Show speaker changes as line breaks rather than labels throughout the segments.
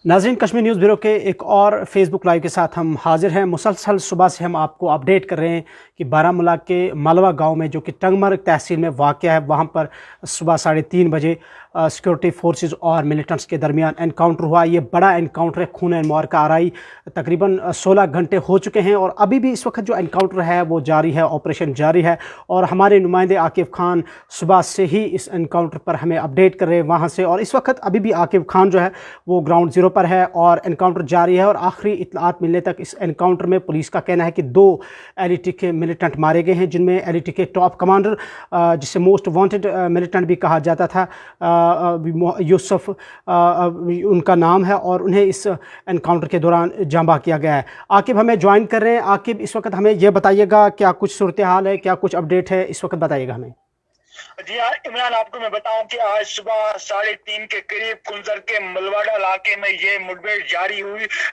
नाज़रीन, Kashmir news bureau के एक और फेसबुक लाइव के साथ हम हाजिर हैं। मुसलसल सुबह से हम आपको अपडेट कर रहे हैं कि बारामूला के मालवा गांव में, जो कि टंगमर्ग तहसील में वाक़या है, वहां पर सुबह 3:30 बजे सिक्योरिटी फोर्सेस और मिलिटेंट्स के दरमियान एनकाउंटर हुआ। ये बड़ा एनकाउंटर है, खून मार का आराई। तकरीबन 16 घंटे हो चुके हैं और अभी भी इस वक्त जो एनकाउंटर है वो जारी है, ऑपरेशन जारी है। और हमारे नुमाइंदे आकिब खान सुबह से ही इस एनकाउंटर पर हमें अपडेट कर रहे हैं वहाँ से, और इस वक्त अभी भी आकिब खान जो है वो ग्राउंड ज़ीरो पर है और एनकाउंटर जारी है। और आखिरी इत्तलात मिलने तक इस एनकाउंटर में पुलिस का कहना है कि 2 LET के मिलिटेंट मारे गए हैं, जिनमें LET के टॉप कमांडर, जिसे मोस्ट वांटेड मिलिटेंट भी कहा जाता था, यूसुफ उनका नाम है, और उन्हें इस एनकाउंटर के दौरान जांबा किया गया है। आकिब हमें ज्वाइन कर रहे हैं। आकिब, इस वक्त हमें यह बताइएगा क्या कुछ सूरत हाल है, क्या कुछ अपडेट है, इस वक्त बताइएगा हमें।
जी हाँ इमरान, आपको मैं बताऊं कि आज सुबह 3:30 के करीब कुंजर के मलवाड़ा इलाके में ये मुठभेड़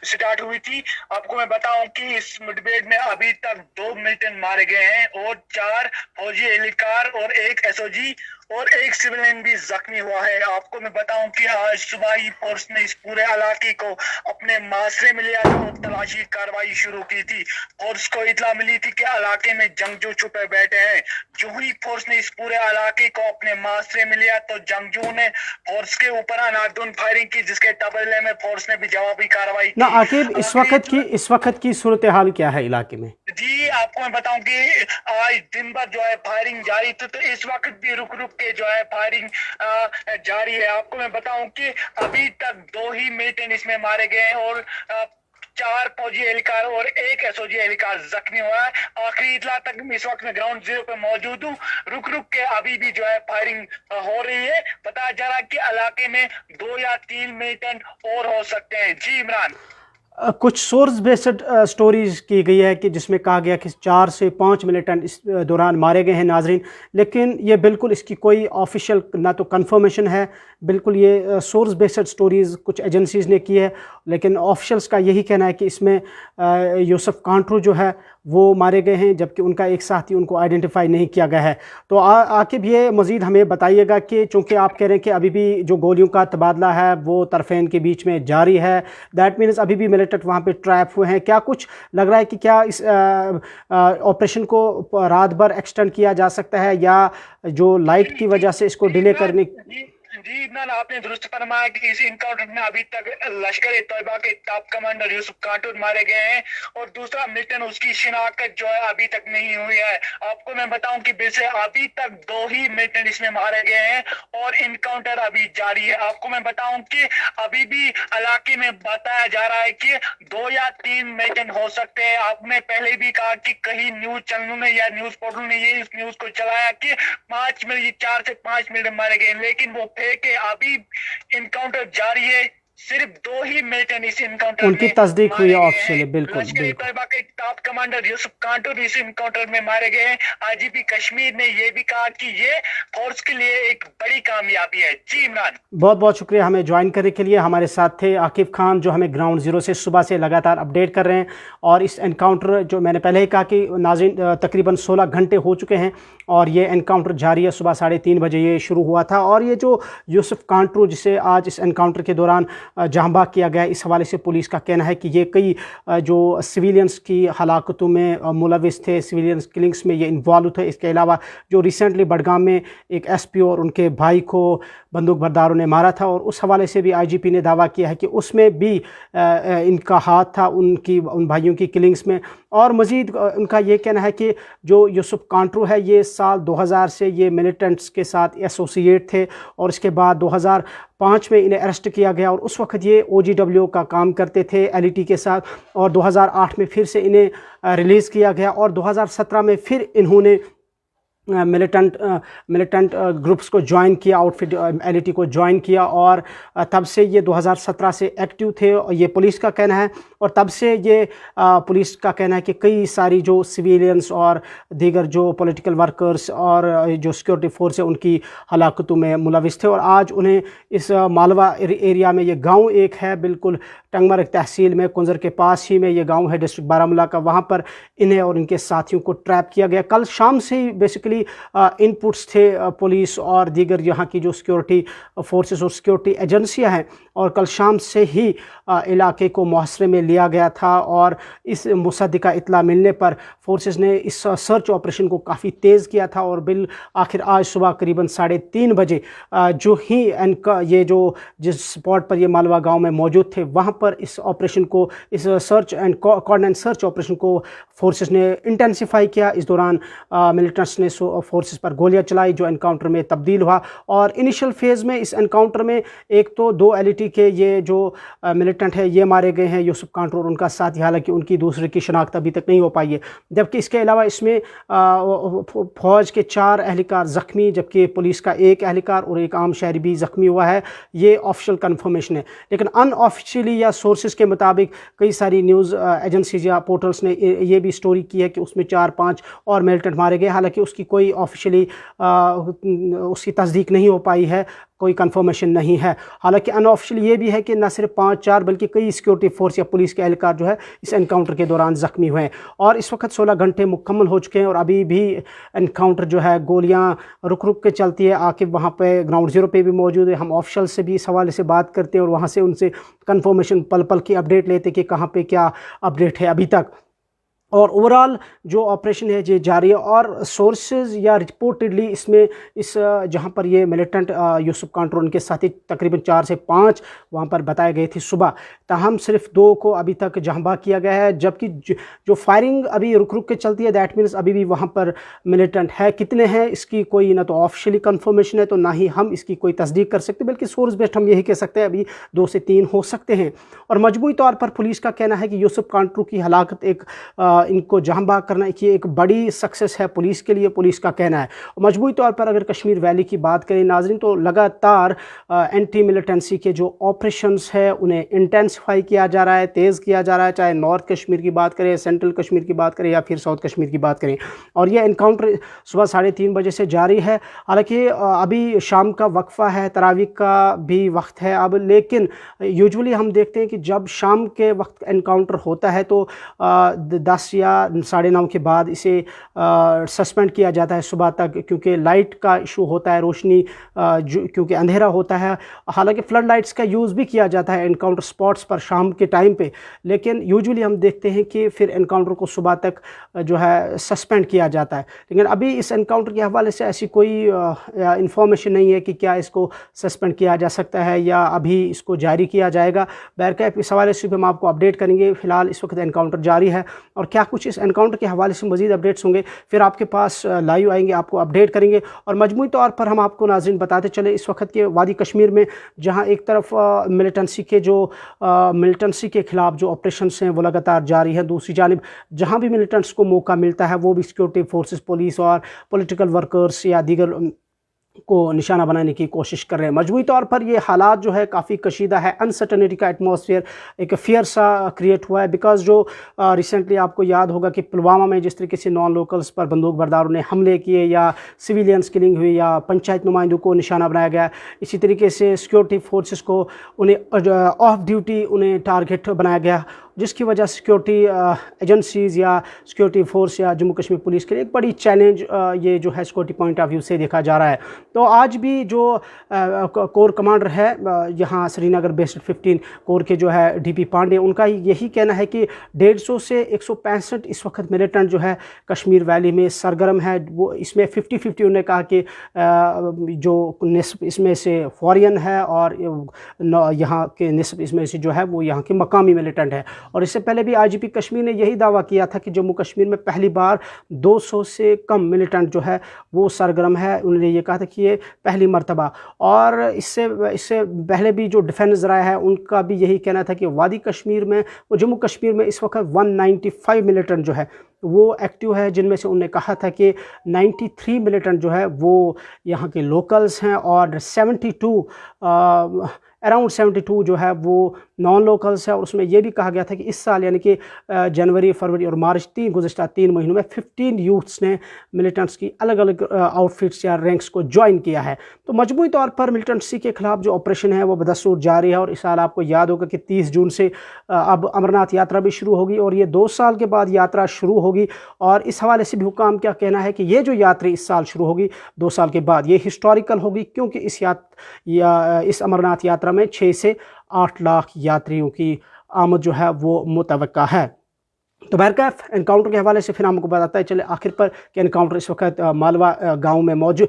स्टार्ट हुई थी। आपको मैं बताऊं कि इस मुठभेड़ में अभी तक 2 मिलिटेंट मारे गए हैं और 4 फौजी एहलकार और 1 SOG और 1 सिविलियन भी जख्मी हुआ है। आपको मैं बताऊं कि आज सुबह ही फोर्स ने इस पूरे इलाके को अपने मासरे में लिया था और तलाशी कार्रवाई शुरू की थी। फोर्स को इतला मिली थी कि इलाके में जंगजू छुपे बैठे हैं। जो ही फोर्स ने इस पूरे इलाके को अपने मासरे में लिया तो जंगजू ने फोर्स के ऊपर अनादुन फायरिंग की, जिसके तबदले में फोर्स ने भी जवाबी कार्रवाई की।
आकिब, इस वक्त की सूरत हाल क्या है इलाके में?
जी, आपको मैं बताऊं कि आज दिन भर जो है फायरिंग जारी थी, तो इस वक्त भी रुक रुक के जो है फायरिंग जारी है। आपको मैं बताऊं कि अभी तक 2 ही मिलिटेंट इसमें मारे गए हैं और 4 फौजी एहलकार और 1 SOG एहलकार जख्मी हुआ है। आखिरी इतला तक इस वक्त मैं ग्राउंड ज़ीरो पे मौजूद हूँ। रुक रुक के अभी भी जो है फायरिंग हो रही है। बताया जा रहा है कि इलाके में 2 या 3 मिलिटेंट और हो सकते हैं। जी इमरान,
कुछ सोर्स बेस्ड स्टोरीज की गई है कि जिसमें कहा गया कि 4 से 5 मिलिटेंट इस दौरान मारे गए हैं नाजरीन, लेकिन ये बिल्कुल इसकी कोई ऑफिशियल ना तो कंफर्मेशन है। बिल्कुल ये सोर्स बेस्ड स्टोरीज़ कुछ एजेंसीज़ ने की है, लेकिन ऑफिशियल्स का यही कहना है कि इसमें यूसुफ कांटरू जो है वो मारे गए हैं, जबकि उनका एक साथी उनको आइडेंटिफाई नहीं किया गया है। तो आकिब, ये मज़ीद हमें बताइएगा कि चूँकि आप कह रहे हैं कि अभी भी जो गोलियों का तबादला है वो तरफ़ेन के बीच में जारी है, दैट मीन्स अभी भी मिलिटेंट वहाँ पे ट्रैप हुए हैं। क्या कुछ लग रहा है कि क्या इस ऑपरेशन को रात भर एक्सटेंड किया जा सकता है, या जो लाइट की वजह से इसको डिले करने?
जी इमरान, आपने दुरुस्त फरमाया कि इस इनकाउंटर में अभी तक लश्कर-ए-तोयबा के टॉप कमांडर यूसुफ कांटूर मारे गए हैं और दूसरा मिलिटेंट उसकी शिनाख्त जो है अभी तक नहीं हुई है। आपको मैं बताऊं कि वैसे अभी तक 2 ही मिलिटेंट इसमें मारे गए हैं और इनकाउंटर अभी जारी है। आपको मैं बताऊं कि अभी भी इलाके में बताया जा रहा है कि 2 या 3 मिलिटेंट हो सकते हैं। आपने पहले भी कहा कि कहीं न्यूज चैनलों ने या न्यूज पोर्टल ने ये इस न्यूज को चलाया कि 4 से 5 मिलिटेंट मारे गए, लेकिन वो के अभी इनकाउंटर जारी है। सिर्फ 2 ही मिलिटेंट इस इनकाउंटर
उनकी तस्दीक हुई है ऑफिशियली। बिल्कुल
लश्कर-ए-तोयबा के टॉप कमांडर यूसुफ कांटूर इस इनकाउंटर में मारे गए हैं। IGP कश्मीर ने ये भी कहा कि ये फोर्स के लिए एक बड़ी कामयाबी है। जी इमरान,
बहुत बहुत शुक्रिया हमें ज्वाइन करने के लिए। हमारे साथ थे आकिब खान, जो हमें ग्राउंड ज़ीरो से सुबह से लगातार अपडेट कर रहे हैं। और इस एनकाउंटर, जो मैंने पहले ही कहा कि नाज़रीन, तकरीबन 16 घंटे हो चुके हैं और ये एनकाउंटर जारी है। सुबह 3:30 बजे ये शुरू हुआ था और ये जो यूसुफ कांटरू, जिसे आज इस एनकाउंटर के दौरान जहाँ किया गया, इस हवाले से पुलिस का कहना है कि ये कई जो सिविलियंस की हलाकतों में मुलविस थे, सिविलियंस किलिंग्स में ये इन्वॉल्व थे। इसके अलावा जो रिसेंटली बडगाम में एक SP और उनके भाई को बंदूक बरदारों ने मारा था, और उस हवाले से भी IGP ने दावा किया है कि उसमें भी इनका हाथ था, उन भाइयों की किलिंग्स में। और मज़ीद उनका ये कहना है कि जो यूसुफ कांटरू है, ये साल 2000 से ये मिलिटेंट्स के साथ एसोसिएट थे, और इसके बाद 2005 में इन्हें अरेस्ट किया गया और उस वक्त ये OGW का काम करते थे LET के साथ, और 2008 में फिर से इन्हें रिलीज़ किया गया, और 2017 में फिर इन्होंने मिलिटेंट ग्रुप्स को ज्वाइन किया, आउटफिट LET को ज्वाइन किया, और तब से ये 2017 से एक्टिव थे, ये पुलिस का कहना है। और तब से ये पुलिस का कहना है कि कई सारी जो सिविलियंस और दीगर जो पॉलिटिकल वर्कर्स और जो सिक्योरिटी फोर्स है उनकी हलाकतों में मुलविस थे। और आज उन्हें इस मालवा एरिया में, ये गांव एक है बिल्कुल टंगमर्ग तहसील में, कुंजर के पास ही में ये गांव है डिस्ट्रिक्ट बारामूला का, वहाँ पर इन्हें और इनके साथियों को ट्रैप किया गया। कल शाम से ही बेसिकली इनिशियली इनपुट्स थे पुलिस और दीगर यहाँ की जो सिक्योरिटी फोर्सेस और सिक्योरिटी एजेंसियाँ हैं, और कल शाम से ही इलाके को मुहसरे में लिया गया था। और इस मुसद्दिका इत्ला मिलने पर फोर्सेस ने इस सर्च ऑपरेशन को काफ़ी तेज़ किया था, और बिल आखिर आज सुबह करीबन 3:30 बजे जो ही ये जो जिस स्पॉट पर ये मालवा गांव में मौजूद थे वहाँ पर इस ऑपरेशन को, इस search and coordinate search operation को फोर्सेस ने इंटेंसिफाई किया। इस दौरान मिलिटेंट्स ने फोर्सेस पर गोलियां चलाई जो एनकाउंटर में तब्दील हुआ। और इनिशियल फेज़ में इस एनकाउंटर में एक तो 2 LET के ये जो मिलिटेंट है ये मारे गए हैं, यूसुफ कांटूर और उनका साथी, हालांकि उनकी दूसरे की शनाख्त अभी तक नहीं हो पाई है। जबकि इसके अलावा इसमें फ़ौज के 4 एहलकार ज़ख्मी, जबकि पुलिस का 1 एहलकार और एक आम शहरी भी ज़ख्मी हुआ है। ये ऑफिशियल कन्फर्मेशन है, लेकिन अनऑफिशियली या सोर्सेज के मुताबिक कई सारी न्यूज़ एजेंसीज या पोर्टल्स ने ये भी स्टोरी की है कि उसमें 4-5 और मिलिटेंट मारे गए। हालांकि उसकी कोई ऑफिशियली उसकी तस्दीक नहीं हो पाई है, कोई कंफर्मेशन नहीं है। हालांकि अनऑफिशियल ये भी है कि न सिर्फ 5-4 बल्कि कई सिक्योरिटी फोर्स या पुलिस के एहलकार जो है इस एनकाउंटर के दौरान ज़ख्मी हुए हैं। और इस वक्त 16 घंटे मुकम्मल हो चुके हैं और अभी भी एनकाउंटर जो है, गोलियां रुक रुक के चलती है। आकिब वहाँ पे ग्राउंड ज़ीरो पे भी मौजूद है। हम ऑफिशियल से भी इस हवाले से बात करते हैं और वहाँ से उनसे कंफर्मेशन पल पल की अपडेट लेते कि कहाँ पे क्या अपडेट है अभी तक। और ओवरऑल जो ऑपरेशन है ये जारी है। और सोर्सेज या रिपोर्टेडली इसमें जहाँ पर ये मिलिटेंट यूसुफ कांटूर उनके साथी तकरीबन 4 से 5 वहाँ पर बताए गए थे सुबह, ताहम सिर्फ 2 को अभी तक जहाँ किया गया है। जबकि जो फायरिंग अभी रुक रुक के चलती है, दैट मीन्स अभी भी वहाँ पर मिलिटेंट है। कितने हैं इसकी कोई ना तो ऑफिशियली कन्फर्मेशन है, तो ना ही हम इसकी कोई तस्दीक कर सकते, बल्कि सोर्स बेस्ड हम यही कह सकते हैं अभी 2 से 3 हो सकते हैं। और मजमूई तौर पर पुलिस का कहना है कि यूसुफ कांटूर की हलाकत इनको जहां भाग करना कि एक बड़ी सक्सेस है पुलिस के लिए, पुलिस का कहना है। मजमूई तौर पर अगर कश्मीर वैली की बात करें नाज़रीन, तो लगातार एंटी मिलिटेंसी के जो ऑपरेशंस है उन्हें इंटेंसिफाई किया जा रहा है, तेज़ किया जा रहा है। चाहे नॉर्थ कश्मीर की बात करें, सेंट्रल कश्मीर की बात करें या फिर साउथ कश्मीर की बात करें। और यह एनकाउंटर सुबह 3:30 बजे से जारी है। हालांकि अभी शाम का वक्फा है, तरावी का भी वक्त है अब, लेकिन यूजुअली हम देखते हैं कि जब शाम के वक्त एनकाउंटर होता है तो 10 या 9:30 के बाद इसे सस्पेंड किया जाता है सुबह तक, क्योंकि लाइट का इशू होता है, रोशनी क्योंकि अंधेरा होता है। हालांकि फ्लड लाइट्स का यूज़ भी किया जाता है एनकाउंटर स्पॉट्स पर शाम के टाइम पे, लेकिन यूजुअली हम देखते हैं कि फिर एनकाउंटर को सुबह तक जो है सस्पेंड किया जाता है। लेकिन अभी इस एनकाउंटर के हवाले से ऐसी कोई इंफॉर्मेशन नहीं है कि क्या इसको सस्पेंड किया जा सकता है या अभी इसको जारी किया जाएगा। बहरकैफ इस हवाले से भी हम आपको अपडेट करेंगे। फ़िलहाल इस वक्त एनकाउंटर जारी है और क्या कुछ इस एनकाउंटर के हवाले से मज़ीद अपडेट्स होंगे फिर आपके पास लाइव आएंगे, आपको अपडेट करेंगे। और मजमूई तौर पर हम आपको नाज़रीन बताते चले इस वक्त के वादी कश्मीर में, जहां एक तरफ मिलिटेंसी के ख़िलाफ़ जो ऑपरेशंस हैं वो लगातार जारी हैं, दूसरी जानिब जहां भी मिलिटेंट्स को मौका मिलता है वो भी सिक्योरिटी फोर्सेस, पुलिस और पॉलिटिकल वर्कर्स या दीगर को निशाना बनाने की कोशिश कर रहे हैं। मजमूई तौर पर ये हालात जो है काफ़ी कशीदा है, अनसर्टनिटी का एटमॉस्फेयर, एक फियर सा क्रिएट हुआ है। बिकॉज जो रिसेंटली आपको याद होगा कि पुलवामा में जिस तरीके से नॉन लोकल्स पर बंदूक बरदारों ने हमले किए या सिविलियंस किलिंग हुई या पंचायत नुमाइंदों को निशाना बनाया गया, इसी तरीके से सिक्योरिटी फोर्सेस को उन्हें ऑफ ड्यूटी उन्हें टारगेट बनाया गया, जिसकी वजह सिक्योरिटी एजेंसीज़ या सिक्योरिटी फोर्स या जम्मू कश्मीर पुलिस के लिए एक बड़ी चैलेंज ये जो है सिक्योरिटी पॉइंट ऑफ व्यू से देखा जा रहा है। तो आज भी जो कोर कमांडर है यहाँ श्रीनगर बेस्ड 15 कोर के जो है DP पांडे, उनका यही कहना है कि 150 से 165 इस वक्त मिलिटेंट जो है कश्मीर वैली में सरगर्म है। वो इसमें 50-50 उन्होंने कहा कि जो निस्ब इसमें से फॉरेन है और यहाँ के निस्ब इसमें से जो है वो यहाँ के मकामी मिलिटेंट है। और इससे पहले भी IGP कश्मीर ने यही दावा किया था कि जम्मू कश्मीर में पहली बार 200 से कम मिलिटेंट जो है वो सरगर्म है। उन्होंने ये कहा था कि ये पहली मर्तबा। और इससे पहले भी जो डिफेंस ज़राए हैं उनका भी यही कहना था कि वादी कश्मीर में वो जम्मू कश्मीर में इस वक्त 195 मिलिटेंट जो है वो एक्टिव है, जिनमें से उन्होंने कहा था कि 93 मिलिटेंट जो है वो यहाँ के लोकल्स हैं और 72 अराउंड 72 जो है वो नॉन लोकल्स है, और उसमें यह भी कहा गया था कि इस साल यानी कि जनवरी, फरवरी और मार्च गुज़श्ता 3 महीनों में 15 यूथ्स ने मिलिटेंट्स की अलग अलग आउटफिट्स या रैंक्स को ज्वाइन किया है। तो मजमूई तौर पर मिलिटेंट्सी के खिलाफ जो ऑपरेशन है वो बदस्तूर जारी है, और इस साल आपको याद होगा कि 30 जून से अब अमरनाथ यात्रा भी शुरू होगी, और ये 2 साल के बाद यात्रा शुरू होगी। और इस हवाले से भी हुकाम क्या कहना है कि ये जो यात्रा इस साल शुरू होगी 2 साल के बाद, ये हिस्टोरिकल होगी, क्योंकि इस अमरनाथ यात्रा में 6 से 8 लाख यात्रियों की आमद जो है वो मुतवक्का है। तो बहरकैफ एनकाउंटर के हवाले से फिर हमको बताता है चले आखिर पर कि एनकाउंटर इस वक्त मालवा गांव में मौजूद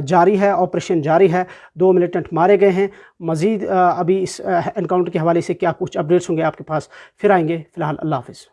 जारी है, ऑपरेशन जारी है, 2 मिलिटेंट मारे गए हैं। मज़ीद अभी इस एनकाउंटर के हवाले से क्या कुछ अपडेट्स होंगे आपके पास, फिर आएंगे। फ़िलहाल अल्लाह हाफ़िज़।